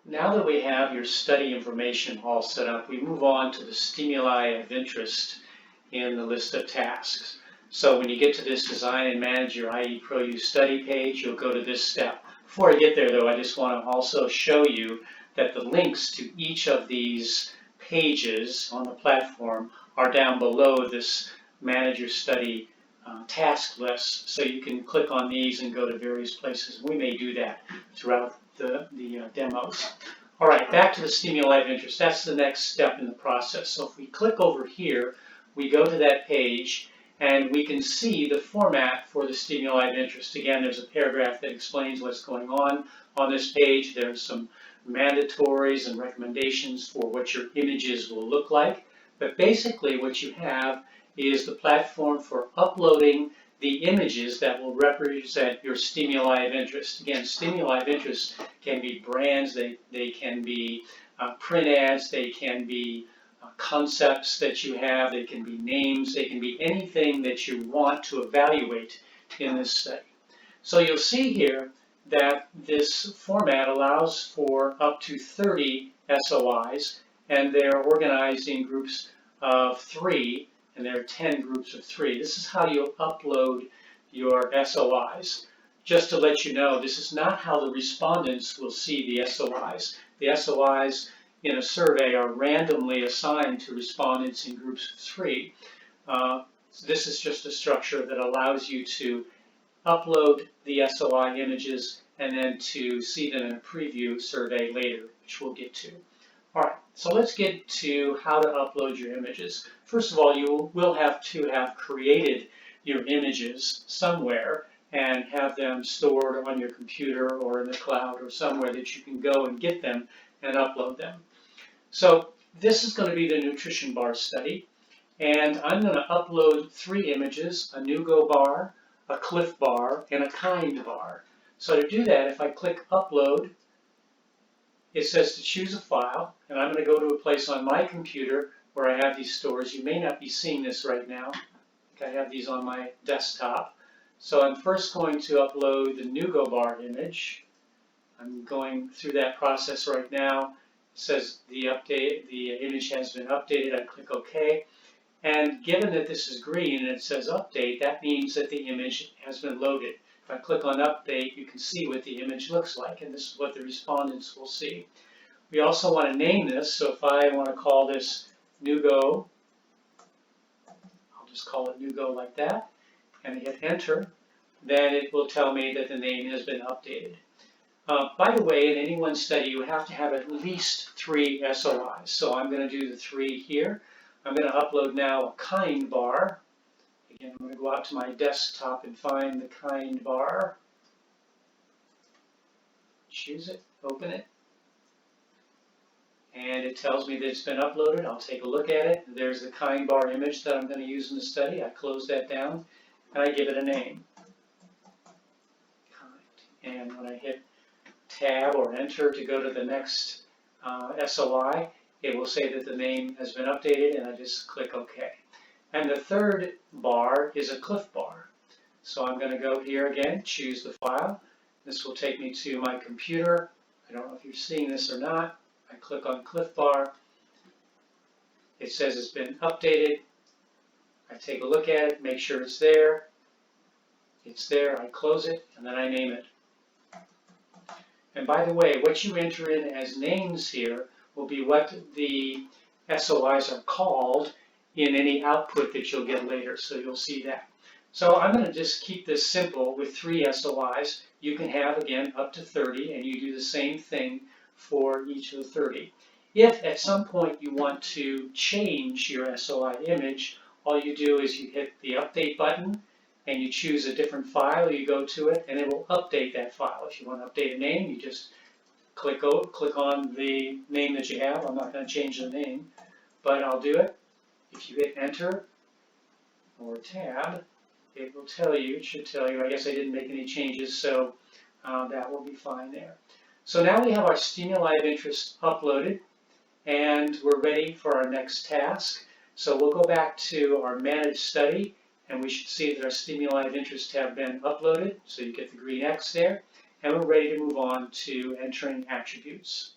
Now that we have your study information all set up, we move on to the stimuli of interest in the list of tasks. So when you get to this Design and Manage Your IEPY study page, you'll go to this step. Before I get there though, I just want to also show you that the links to each of these pages on the platform are down below this Manage Your Study task list. So you can click on these and go to various places. We may do that throughout the demos. All right, back to the stimuli of interest. That's the next step in the process. So if we click over here, we go to that page and we can see the format for the stimuli of interest. Again, there's a paragraph that explains what's going on this page. There's some mandatories and recommendations for what your images will look like. But basically what you have is the platform for uploading the images that will represent your stimuli of interest. Again, stimuli of interest can be brands, they can be print ads, they can be concepts that you have, they can be names, they can be anything that you want to evaluate in this study. So you'll see here that this format allows for up to 30 SOIs, and they're organized in groups of 3, and there are 10 groups of 3. This is how you'll upload your SOIs. Just to let you know, this is not how the respondents will see the SOIs. The SOIs in a survey are randomly assigned to respondents in groups of 3. This is just a structure that allows you to upload the SOI images and then to see them in a preview survey later, which we'll get to. All right, so let's get to how to upload your images. First of all, you will have to have created your images somewhere and have them stored on your computer or in the cloud or somewhere that you can go and get them and upload them. So this is going to be the nutrition bar study, and I'm going to upload 3 images, a Nugo bar, a Cliff bar, and a Kind bar. So to do that, if I click upload, it says to choose a file, and I'm going to go to a place on my computer where I have these stores. You may not be seeing this right now. I have these on my desktop. So I'm first going to upload the Nugo bar image. I'm going through that process right now. It says the image has been updated. I click OK. And given that this is green and it says update, that means that the image has been loaded. If I click on update, you can see what the image looks like, and this is what the respondents will see. We also want to name this, so if I want to call this Nugo, I'll just call it Nugo like that, and hit enter, then it will tell me that the name has been updated. By the way, in any one study, you have to have at least 3 SOIs, so I'm going to do the 3 here. I'm going to upload now a Kind bar. Again, I'm going to go out to my desktop and find the Kind bar. Choose it, open it, and it tells me that it's been uploaded. I'll take a look at it. There's the Kind bar image that I'm going to use in the study. I close that down, and I give it a name. Kind. And when I hit Tab or Enter to go to the next SOI, it will say that the name has been updated, and I just click OK. And the third bar is a Cliff bar. So I'm going to go here again, choose the file. This will take me to my computer. I don't know if you're seeing this or not. I click on Cliff bar. It says it's been updated. I take a look at it, make sure it's there. It's there. I close it, and then I name it. And by the way, what you enter in as names here will be what the SOIs are called in any output that you'll get later, so you'll see that. So I'm going to just keep this simple with 3 SOIs. You can have, again, up to 30, and you do the same thing for each of the 30. If at some point you want to change your SOI image, all you do is you hit the update button, and you choose a different file, you go to it, and it will update that file. If you want to update a name, you just click on the name that you have. I'm not going to change the name, but I'll do it. If you hit Enter or Tab, it will tell you, it should tell you, I guess I didn't make any changes, so that will be fine there. So now we have our stimuli of interest uploaded, and we're ready for our next task. So we'll go back to our Manage Study, and we should see that our stimuli of interest have been uploaded, so you get the green X there, and we're ready to move on to entering attributes.